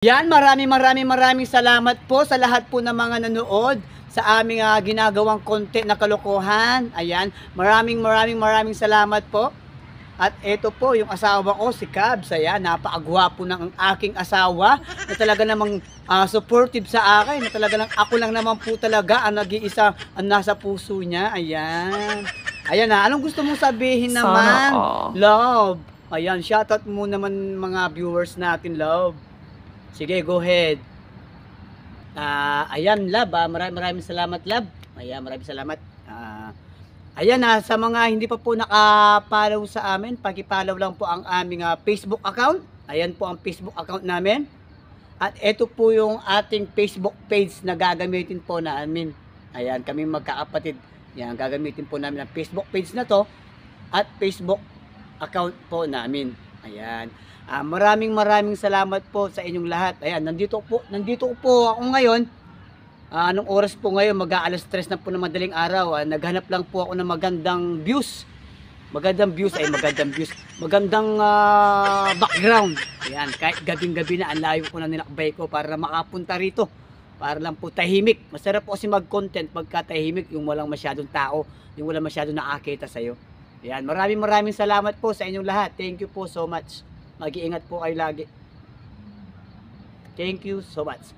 Yan, maraming salamat po sa lahat po ng mga nanood sa aming ginagawang content na kalokohan. Ayan, maraming salamat po. At ito po yung asawa ko, si Cabs. Ayan, napakagwapo ng aking asawa na talaga namang supportive sa akin. Na talaga lang ako lang naman po talaga ang nag-iisa ang nasa puso niya. Ayan. Ayan na, anong gusto mong sabihin naman? Love. Ayan, shoutout mo naman mga viewers natin, love. Sige, go ahead. Ayan, love. Maraming salamat, love. Ayan, maraming salamat. Ayan, sa mga hindi pa po naka-follow sa amin, paki-follow lang po ang aming Facebook account. Ayan po ang Facebook account namin. At ito po yung ating Facebook page na gagamitin po namin. Ayan, kami magkakapatid. Ayan, gagamitin po namin ang Facebook page na to at Facebook account po namin. Ayan. Maraming salamat po sa inyong lahat. Ayan, nandito po ako ngayon. Anong oras po ngayon? Mag-aalas 3 na po ng madaling araw. Naghanap lang po ako ng magandang views. Magandang background. Ayan, kahit gabing-gabi na, ang layo ko na nilakbay ko para makapunta rito. Para lang po tahimik. Masarap po kasi mag-content pagka tahimik, yung walang masyadong tao, yung walang masyadong nakakita sa'yo. Ayan, maraming salamat po sa inyong lahat. Thank you po so much. Mag-iingat po kayo lagi. Thank you so much.